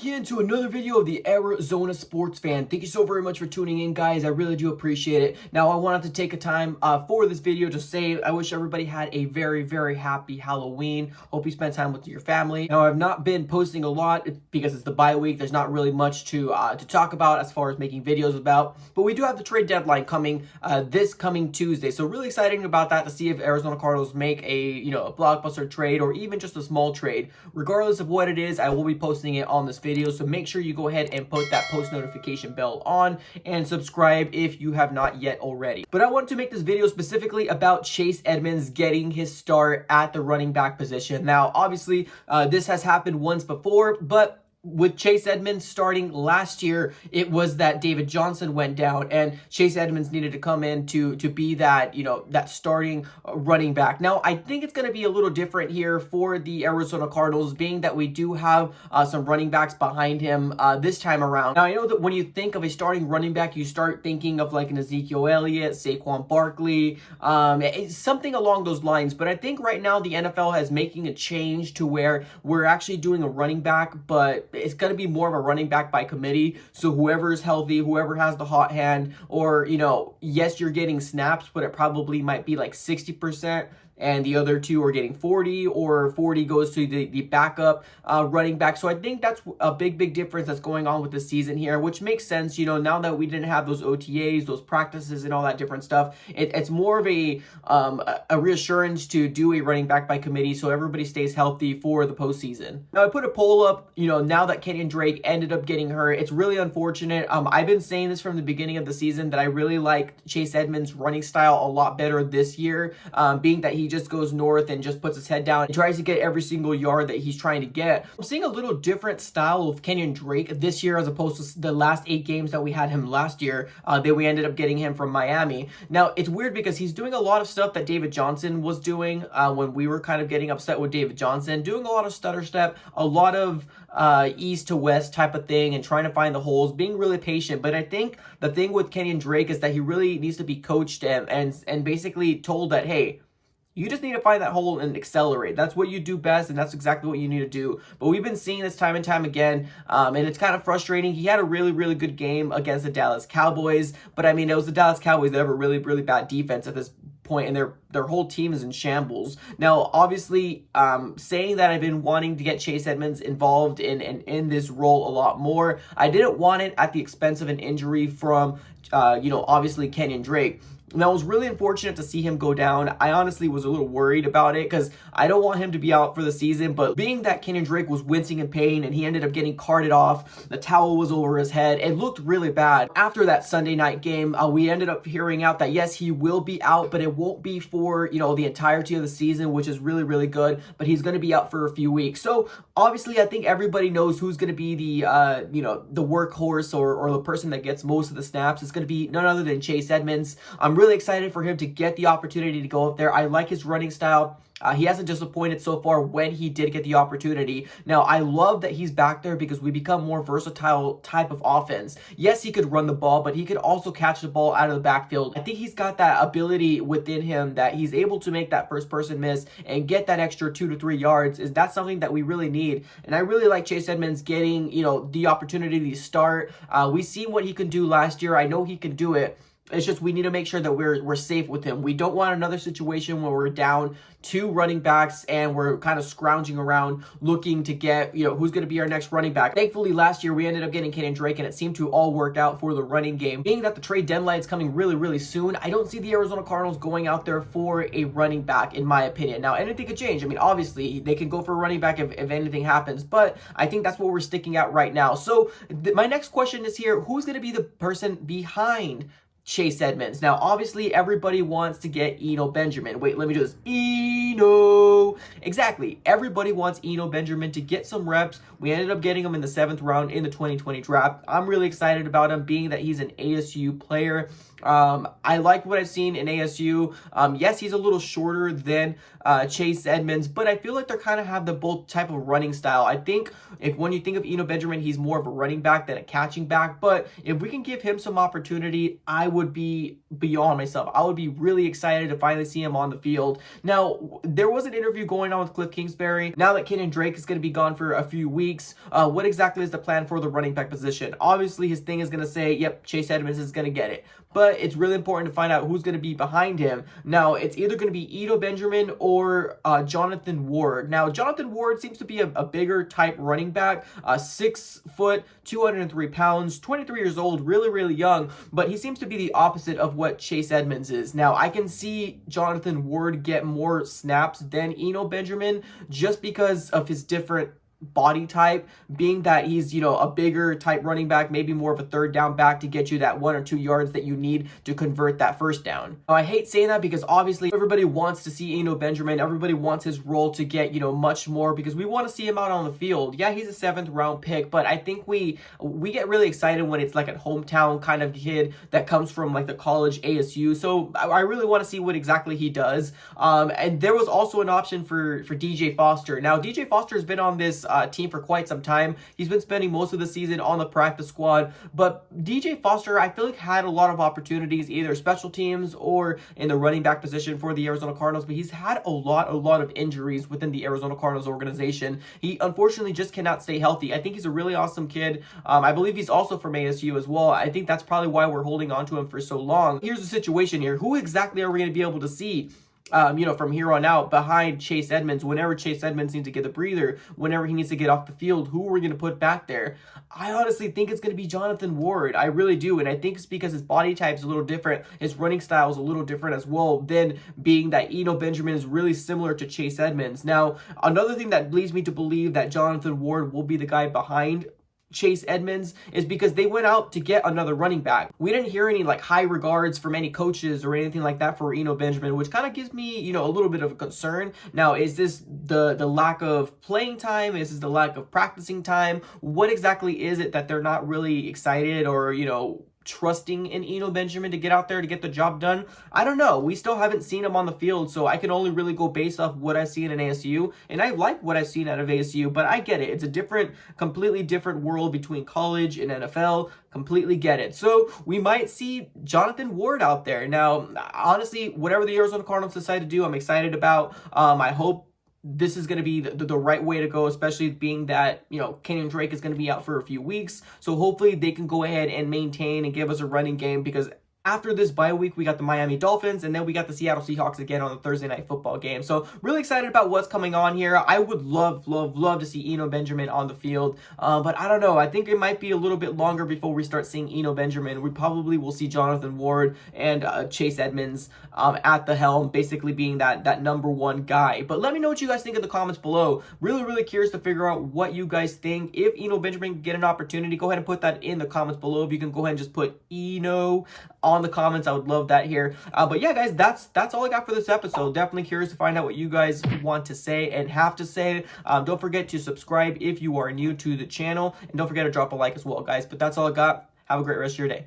back into another video of the Arizona Sports Fan. Thank you so very much for tuning in, guys. I really do appreciate it. Now, I wanted to take a time for this video to say I wish everybody had a very happy Halloween. Hope you spent time with your family. Now, I've not been posting a lot because it's the bye week. There's not really much to talk about as far as making videos about. But we do have the trade deadline coming this coming Tuesday. So really exciting about that to see if Arizona Cardinals make a blockbuster trade or even just a small trade. Regardless of what it is, I will be posting it on this video, so make sure you go ahead and put that post notification bell on and subscribe if you have not yet already. But I want to make this video specifically about Chase Edmonds getting his start at the running back position. Now, obviously, this has happened once before, but with Chase Edmonds starting last year, it was that David Johnson went down and Chase Edmonds needed to come in to be that, that starting running back. Now, I think it's going to be a little different here for the Arizona Cardinals, being that we do have some running backs behind him this time around. Now, I know that when you think of a starting running back, you start thinking of like an Ezekiel Elliott, Saquon Barkley, something along those lines. But I think right now the NFL is making a change to where we're actually doing a running back, but it's going to be more of a running back by committee. So whoever is healthy, whoever has the hot hand, or, yes, you're getting snaps, but it probably might be like 60%. And the other two are getting 40, or 40 goes to the backup running back. So I think that's a big difference that's going on with the season here, which makes sense. Now that we didn't have those OTAs, those practices and all that different stuff, it's more of a reassurance to do a running back by committee so everybody stays healthy for the postseason. Now, I put a poll up, now that Kenyan Drake ended up getting hurt. It's really unfortunate. I've been saying this from the beginning of the season that I really like Chase Edmonds' running style a lot better this year, being that he just goes north and just puts his head down and tries to get every single yard that he's trying to get. I'm seeing a little different style of Kenyan Drake this year as opposed to the last 8 games that we had him last year that we ended up getting him from Miami. Now, it's weird because he's doing a lot of stuff that David Johnson was doing when we were kind of getting upset with David Johnson, doing a lot of stutter step, a lot of east to west type of thing and trying to find the holes, being really patient. But I think the thing with Kenyan Drake is that he really needs to be coached and basically told that, hey, you just need to find that hole and accelerate. That's what you do best, and that's exactly what you need to do. But we've been seeing this time and time again, and it's kind of frustrating. He had a really good game against the Dallas Cowboys, but I mean, it was the Dallas Cowboys that have a really bad defense at this point, and their whole team is in shambles. Now, obviously, saying that I've been wanting to get Chase Edmonds involved in this role a lot more. I didn't want it at the expense of an injury from, obviously Kenyan Drake. Now, it was really unfortunate to see him go down. I honestly was a little worried about it because I don't want him to be out for the season. But being that Kenyan Drake was wincing in pain and he ended up getting carted off, the towel was over his head, it looked really bad. After that Sunday night game, we ended up hearing out that, yes, he will be out, but it won't be for, the entirety of the season, which is really good. But he's going to be out for a few weeks. So, obviously, I think everybody knows who's going to be the, the workhorse or the person that gets most of the snaps. It's going to be none other than Chase Edmonds. I'm really excited for him to get the opportunity to go up there. I like his running style. He hasn't disappointed so far when he did get the opportunity. Now, I love that he's back there because we become more versatile type of offense. Yes, he could run the ball, but he could also catch the ball out of the backfield. I think he's got that ability within him that he's able to make that first person miss and get that extra 2 to 3 yards. That's something that we really need. And I really like Chase Edmonds getting, the opportunity to start. We've seen what he can do last year. I know he can do it. It's just we need to make sure that we're safe with him. We don't want another situation where we're down 2 running backs and we're kind of scrounging around looking to get, who's going to be our next running back. Thankfully, last year we ended up getting Kenyan Drake and it seemed to all work out for the running game. Being that the trade deadline is coming really soon, I don't see the Arizona Cardinals going out there for a running back, in my opinion. Now, anything could change. I mean, obviously, they can go for a running back if anything happens, but I think that's what we're sticking at right now. So my next question is here, who's going to be the person behind Chase Edmonds? Now, obviously, everybody wants to get Eno Benjamin. Wait, let me do this. Eno. Exactly. Everybody wants Eno Benjamin to get some reps. We ended up getting him in the 7th round in the 2020 draft. I'm really excited about him, being that he's an ASU player. I like what I've seen in ASU. Yes, he's a little shorter than Chase Edmonds, but I feel like they kind of have the both type of running style. I think when you think of Eno Benjamin, he's more of a running back than a catching back. But if we can give him some opportunity, I would be beyond myself. I would be really excited to finally see him on the field. Now, there was an interview going on with Cliff Kingsbury. Now that Kenyan Drake is going to be gone for a few weeks, what exactly is the plan for the running back position? Obviously, his thing is going to say, yep, Chase Edmonds is going to get it. But it's really important to find out who's going to be behind him. Now, it's either going to be Eno Benjamin or Jonathan Ward. Now, Jonathan Ward seems to be a bigger type running back, 6 foot, 203 pounds, 23 years old, really, really young. But he seems to be the opposite of what Chase Edmonds is. Now, I can see Jonathan Ward get more snaps than Eno Benjamin just because of his different body type, being that he's, you know, a bigger type running back, maybe more of a third down back to get you that 1 or 2 yards that you need to convert that first down. Now, I hate saying that because obviously everybody wants to see Eno Benjamin. Everybody wants his role to get, you know, much more because we want to see him out on the field. Yeah, he's a 7th round pick, but I think we get really excited when it's like a hometown kind of kid that comes from like the college ASU. So I really want to see what exactly he does. And there was also an option for DJ Foster. Now, DJ Foster has been on this team for quite some time. He's been spending most of the season on the practice squad, but DJ Foster, I feel like, had a lot of opportunities, either special teams or in the running back position for the Arizona Cardinals, but he's had a lot of injuries within the Arizona Cardinals organization. He unfortunately just cannot stay healthy. I think he's a really awesome kid. I believe he's also from ASU as well. I think that's probably why we're holding on to him for so long. Here's the situation here. Who exactly are we going to be able to see you know, from here on out behind Chase Edmonds? Whenever Chase Edmonds needs to get a breather, whenever he needs to get off the field, who are we going to put back there? I honestly think it's going to be Jonathan Ward. I really do. And I think it's because his body type is a little different. His running style is a little different as well, than being that Eno Benjamin is really similar to Chase Edmonds. Now, another thing that leads me to believe that Jonathan Ward will be the guy behind Chase Edmonds is because they went out to get another running back. We didn't hear any like high regards from any coaches or anything like that for Eno Benjamin, which kind of gives me, you know, a little bit of a concern. Now, is this the lack of playing time? Is this the lack of practicing time? What exactly is it that they're not really excited or, you know, trusting in Eno Benjamin to get out there to get the job done? I don't know. We still haven't seen him on the field, so I can only really go based off what I've seen in ASU, and I like what I've seen out of ASU, but I get it. It's a completely different world between college and NFL. Completely get it. So we might see Jonathan Ward out there. Now, honestly, whatever the Arizona Cardinals decide to do, I'm excited about. I hope this is going to be the right way to go, especially being that, you know, Kenyan Drake is going to be out for a few weeks. So hopefully they can go ahead and maintain and give us a running game, because after this bye week, we got the Miami Dolphins, and then we got the Seattle Seahawks again on the Thursday night football game. So really excited about what's coming on here. I would love to see Eno Benjamin on the field. But I don't know. I think it might be a little bit longer before we start seeing Eno Benjamin. We probably will see Jonathan Ward and Chase Edmonds at the helm, basically being that #1 guy. But let me know what you guys think in the comments below. Really curious to figure out what you guys think. If Eno Benjamin can get an opportunity, go ahead and put that in the comments below. If you can go ahead and just put Eno on the comments, I would love that here. But yeah, guys, that's all I got for this episode. Definitely curious to find out what you guys want to say and have to say. Don't forget to subscribe if you are new to the channel, and don't forget to drop a like as well, guys. But that's all I got. Have a great rest of your day.